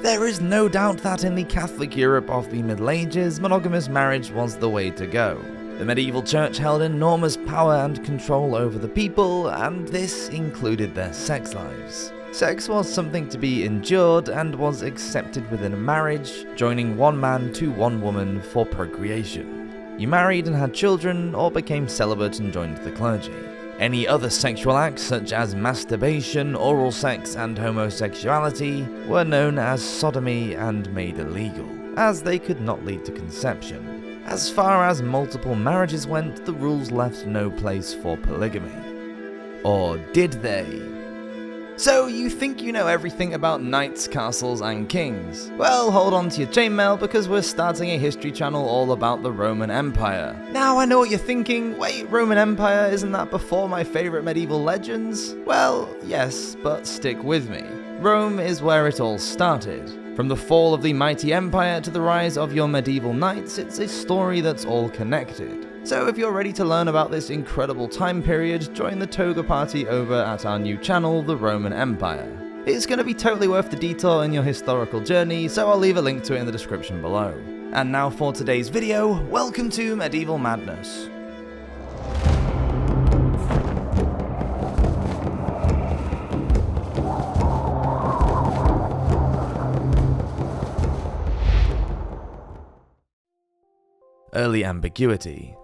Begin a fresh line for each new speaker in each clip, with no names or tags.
There is no doubt that in the Catholic Europe of the Middle Ages, monogamous marriage was the way to go. The medieval church held enormous power and control over the people, and this included their sex lives. Sex was something to be endured and was accepted within a marriage, joining one man to one woman for procreation. You married and had children, or became celibate and joined the clergy. Any other sexual acts such as masturbation, oral sex, and homosexuality were known as sodomy and made illegal, as they could not lead to conception. As far as multiple marriages went, the rules left no place for polygamy. Or did they? So you think you know everything about knights, castles, and kings? Well, hold on to your chainmail because we're starting a history channel all about the Roman Empire. Now I know what you're thinking, wait, Roman Empire, isn't that before my favourite medieval legends? Well, yes, but stick with me. Rome is where it all started. From the fall of the mighty empire to the rise of your medieval knights, it's a story that's all connected. So if you're ready to learn about this incredible time period, join the toga party over at our new channel, the Roman Empire. It's going to be totally worth the detour in your historical journey, so I'll leave a link to it in the description below. And now for today's video, welcome to Medieval Madness. Early ambiguity.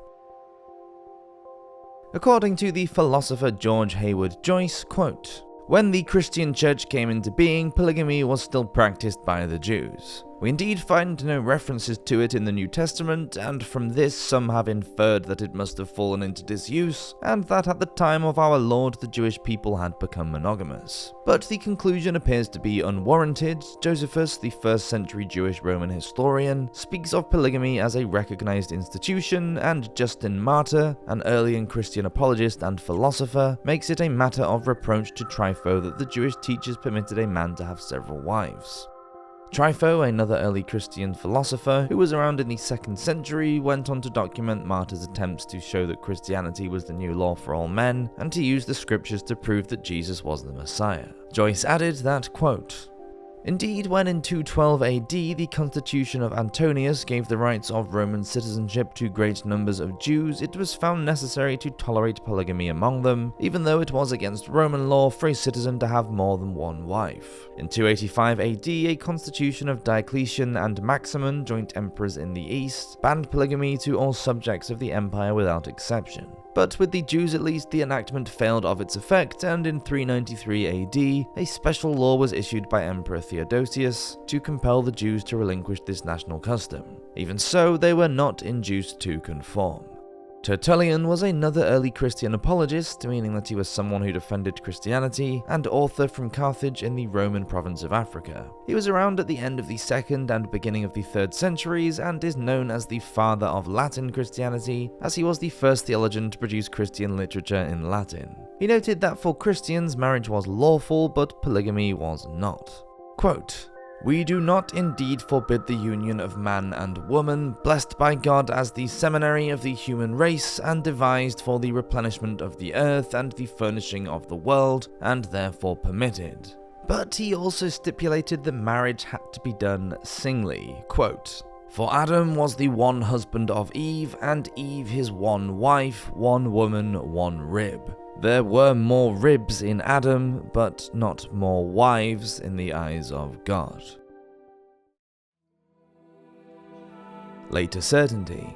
According to the philosopher George Hayward Joyce, quote, "When the Christian church came into being, polygamy was still practiced by the Jews. We indeed find no references to it in the New Testament, and from this some have inferred that it must have fallen into disuse, and that at the time of our Lord the Jewish people had become monogamous. But the conclusion appears to be unwarranted. Josephus, the 1st century Jewish Roman historian, speaks of polygamy as a recognized institution, and Justin Martyr, an early Christian apologist and philosopher, makes it a matter of reproach to Trypho that the Jewish teachers permitted a man to have several wives." Trypho, another early Christian philosopher who was around in the 2nd century, went on to document Martyr's attempts to show that Christianity was the new law for all men, and to use the scriptures to prove that Jesus was the Messiah. Joyce added that, quote, "Indeed, when in 212 AD the constitution of Antonius gave the rights of Roman citizenship to great numbers of Jews, it was found necessary to tolerate polygamy among them, even though it was against Roman law for a citizen to have more than one wife. In 285 AD, a constitution of Diocletian and Maximin, joint emperors in the East, banned polygamy to all subjects of the empire without exception. But with the Jews at least, the enactment failed of its effect, and in 393 AD, a special law was issued by Emperor Theodosius to compel the Jews to relinquish this national custom. Even so, they were not induced to conform." Tertullian was another early Christian apologist, meaning that he was someone who defended Christianity, and author from Carthage in the Roman province of Africa. He was around at the end of the 2nd and beginning of the 3rd centuries, and is known as the father of Latin Christianity, as he was the first theologian to produce Christian literature in Latin. He noted that for Christians, marriage was lawful, but polygamy was not. Quote, "We do not indeed forbid the union of man and woman, blessed by God as the seminary of the human race, and devised for the replenishment of the earth and the furnishing of the world, and therefore permitted." But he also stipulated that marriage had to be done singly. Quote, "For Adam was the one husband of Eve, and Eve his one wife, one woman, one rib. There were more ribs in Adam, but not more wives in the eyes of God." Later certainty.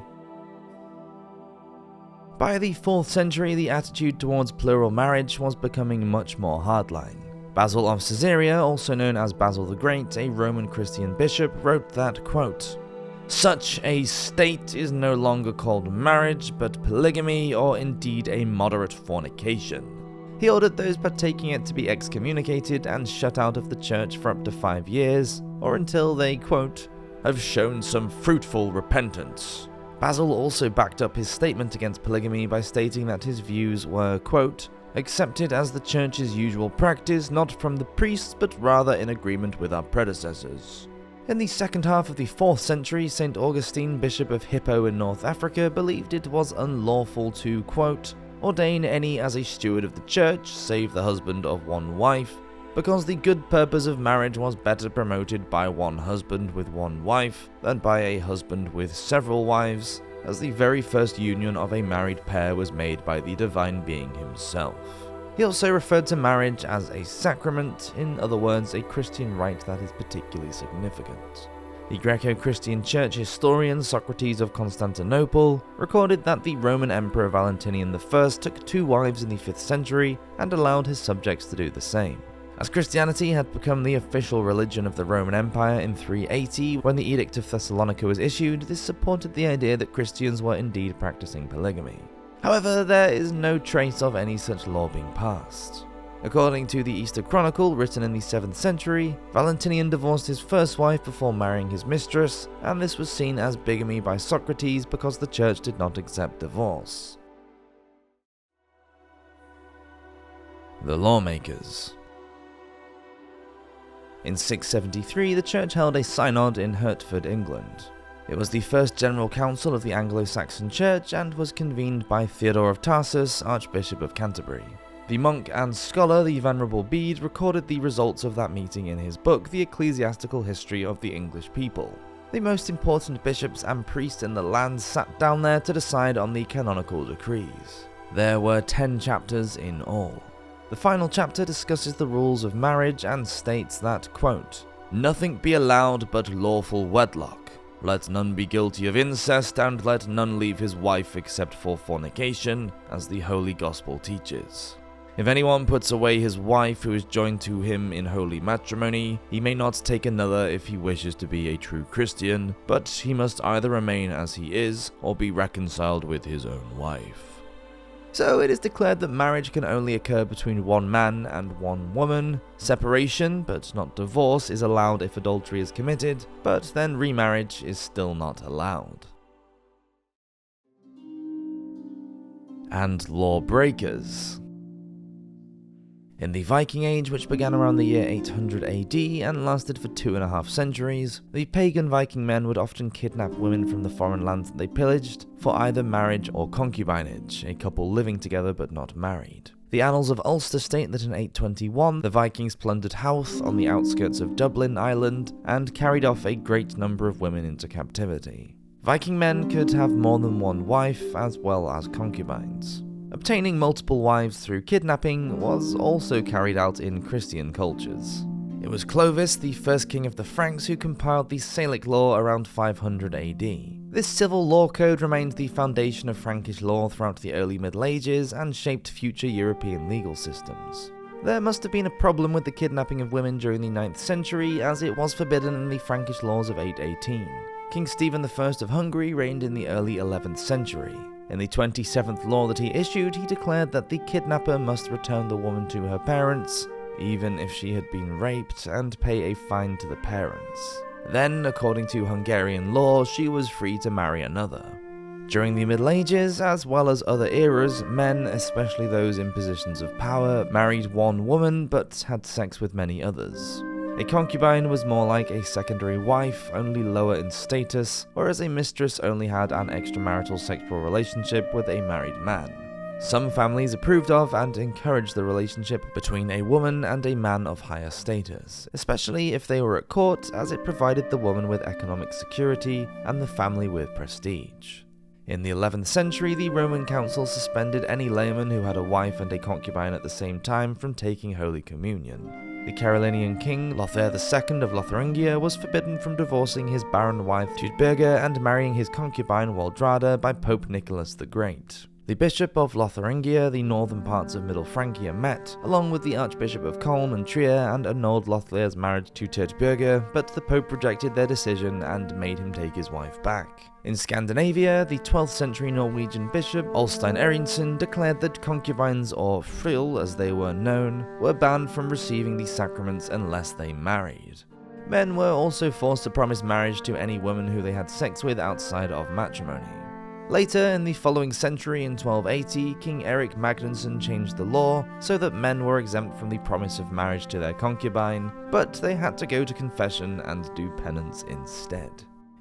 By the 4th century, the attitude towards plural marriage was becoming much more hardline. Basil of Caesarea, also known as Basil the Great, a Roman Christian bishop, wrote that, quote, "Such a state is no longer called marriage, but polygamy, or indeed a moderate fornication." He ordered those partaking it to be excommunicated and shut out of the church for up to 5 years, or until they, quote, "have shown some fruitful repentance." Basil also backed up his statement against polygamy by stating that his views were, quote, "accepted as the church's usual practice, not from the priests, but rather in agreement with our predecessors." In the 2nd half of the 4th century, St. Augustine, Bishop of Hippo in North Africa, believed it was unlawful to, quote, "ordain any as a steward of the church, save the husband of one wife, because the good purpose of marriage was better promoted by one husband with one wife than by a husband with several wives, as the very first union of a married pair was made by the divine being himself. He also referred to marriage as a sacrament, in other words, a Christian rite that is particularly significant. The Greco-Christian Church historian Socrates of Constantinople recorded that the Roman Emperor Valentinian I took 2 wives in the 5th century and allowed his subjects to do the same. As Christianity had become the official religion of the Roman Empire in 380 when the Edict of Thessalonica was issued, this supported the idea that Christians were indeed practicing polygamy. However, there is no trace of any such law being passed. According to the Easter Chronicle, written in the 7th century, Valentinian divorced his first wife before marrying his mistress, and this was seen as bigamy by Socrates because the church did not accept divorce. The Lawmakers. In 673, the church held a synod in Hertford, England. It was the first general council of the Anglo-Saxon Church and was convened by Theodore of Tarsus, Archbishop of Canterbury. The monk and scholar, the Venerable Bede, recorded the results of that meeting in his book, The Ecclesiastical History of the English People. The most important bishops and priests in the land sat down there to decide on the canonical decrees. There were 10 chapters in all. The final chapter discusses the rules of marriage and states that, quote, "Nothing be allowed but lawful wedlock. Let none be guilty of incest, and let none leave his wife except for fornication, as the Holy Gospel teaches. If anyone puts away his wife who is joined to him in holy matrimony, he may not take another if he wishes to be a true Christian, but he must either remain as he is, or be reconciled with his own wife." So it is declared that marriage can only occur between one man and one woman. Separation, but not divorce, is allowed if adultery is committed, but then remarriage is still not allowed. And lawbreakers. In the Viking Age, which began around the year 800 AD and lasted for 2.5 centuries, the pagan Viking men would often kidnap women from the foreign lands that they pillaged for either marriage or concubinage, a couple living together but not married. The Annals of Ulster state that in 821, the Vikings plundered Howth on the outskirts of Dublin, Ireland, and carried off a great number of women into captivity. Viking men could have more than one wife, as well as concubines. Obtaining multiple wives through kidnapping was also carried out in Christian cultures. It was Clovis, the first king of the Franks, who compiled the Salic law around 500 AD. This civil law code remained the foundation of Frankish law throughout the early Middle Ages and shaped future European legal systems. There must have been a problem with the kidnapping of women during the 9th century, as it was forbidden in the Frankish laws of 818. King Stephen I of Hungary reigned in the early 11th century. In the 27th law that he issued, he declared that the kidnapper must return the woman to her parents, even if she had been raped, and pay a fine to the parents. Then, according to Hungarian law, she was free to marry another. During the Middle Ages, as well as other eras, men, especially those in positions of power, married one woman but had sex with many others. A concubine was more like a secondary wife, only lower in status, whereas a mistress only had an extramarital sexual relationship with a married man. Some families approved of and encouraged the relationship between a woman and a man of higher status, especially if they were at court, as it provided the woman with economic security and the family with prestige. In the 11th century, the Roman Council suspended any layman who had a wife and a concubine at the same time from taking Holy Communion. The Carolingian king, Lothair II of Lotharingia, was forbidden from divorcing his barren wife Thutberga and marrying his concubine Waldrada by Pope Nicholas the Great. The Bishop of Lotharingia, the northern parts of Middle Francia, met, along with the Archbishop of Coln and Trier, and annulled Lothair's marriage to Thutberga, but the Pope rejected their decision and made him take his wife back. In Scandinavia, the 12th century Norwegian bishop Ulstein Eriksson declared that concubines, or fril as they were known, were banned from receiving the sacraments unless they married. Men were also forced to promise marriage to any woman who they had sex with outside of matrimony. Later, in the following century in 1280, King Erik Magnusson changed the law so that men were exempt from the promise of marriage to their concubine, but they had to go to confession and do penance instead.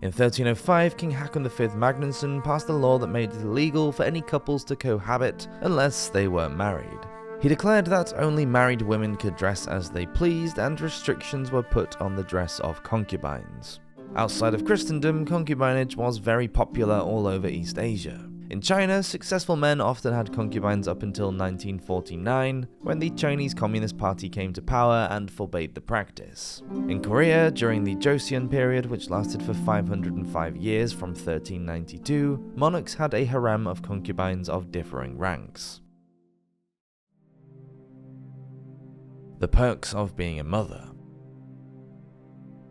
In 1305, King Haakon V Magnusson passed a law that made it illegal for any couples to cohabit unless they were married. He declared that only married women could dress as they pleased, and restrictions were put on the dress of concubines. Outside of Christendom, concubinage was very popular all over East Asia. In China, successful men often had concubines up until 1949, when the Chinese Communist Party came to power and forbade the practice. In Korea, during the Joseon period, which lasted for 505 years from 1392, monarchs had a harem of concubines of differing ranks. The perks of being a mother.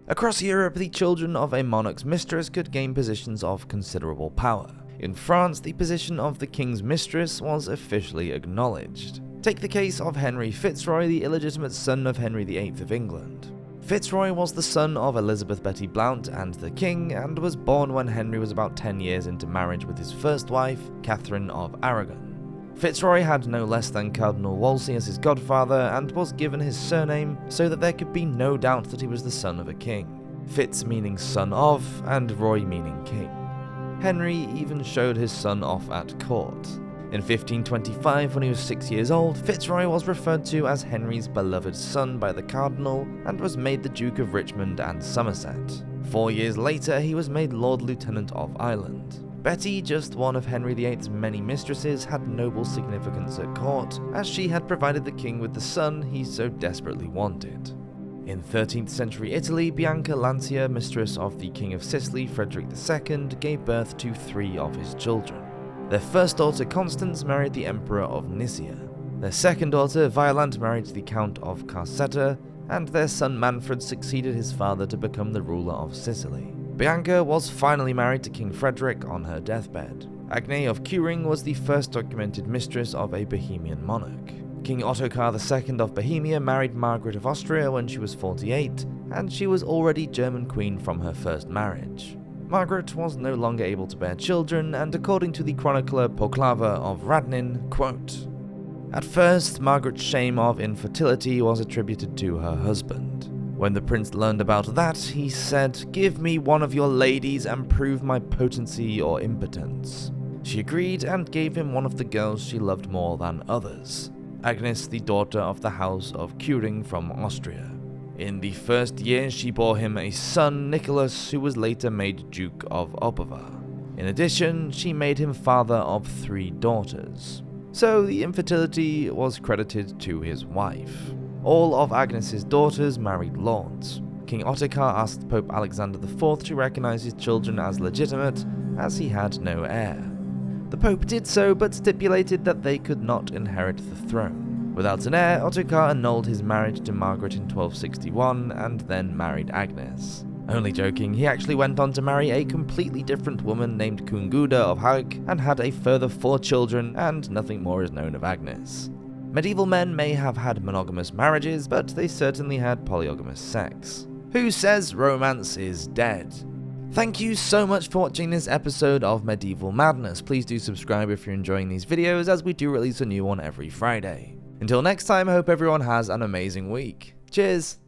Across Europe, the children of a monarch's mistress could gain positions of considerable power. In France, the position of the king's mistress was officially acknowledged. Take the case of Henry Fitzroy, the illegitimate son of Henry VIII of England. Fitzroy was the son of Elizabeth Betty Blount and the king, and was born when Henry was about 10 years into marriage with his first wife, Catherine of Aragon. Fitzroy had no less than Cardinal Wolsey as his godfather, and was given his surname so that there could be no doubt that he was the son of a king. Fitz meaning son of, and Roy meaning king. Henry even showed his son off at court. In 1525, when he was 6 years old, Fitzroy was referred to as Henry's beloved son by the cardinal, and was made the Duke of Richmond and Somerset. 4 years later, he was made Lord Lieutenant of Ireland. Betty, just one of Henry VIII's many mistresses, had noble significance at court, as she had provided the king with the son he so desperately wanted. In 13th century Italy, Bianca Lancia, mistress of the King of Sicily, Frederick II, gave birth to 3 of his children. Their first daughter, Constance, married the Emperor of Nicaea. Their second daughter, Violante, married the Count of Carcetta, and their son Manfred succeeded his father to become the ruler of Sicily. Bianca was finally married to King Frederick on her deathbed. Agnes of Curing was the first documented mistress of a Bohemian monarch. King Ottokar II of Bohemia married Margaret of Austria when she was 48, and she was already German queen from her first marriage. Margaret was no longer able to bear children, and according to the chronicler Poclava of Radnin, quote, "At first, Margaret's shame of infertility was attributed to her husband. When the prince learned about that, he said, 'Give me one of your ladies and prove my potency or impotence.' She agreed and gave him one of the girls she loved more than others, Agnes, the daughter of the House of Curing from Austria. In the first year, she bore him a son, Nicholas, who was later made Duke of Opava. In addition, she made him father of 3 daughters. So the infertility was credited to his wife. All of Agnes's daughters married lords. King Ottokar asked Pope Alexander IV to recognize his children as legitimate, as he had no heir. The Pope did so, but stipulated that they could not inherit the throne. Without an heir, Ottokar annulled his marriage to Margaret in 1261, and then married Agnes. Only joking, he actually went on to marry a completely different woman named Kunguda of Hauk, and had a further 4 children, and nothing more is known of Agnes. Medieval men may have had monogamous marriages, but they certainly had polygamous sex. Who says romance is dead? Thank you so much for watching this episode of Medieval Madness. Please do subscribe if you're enjoying these videos, as we do release a new one every Friday. Until next time, I hope everyone has an amazing week. Cheers!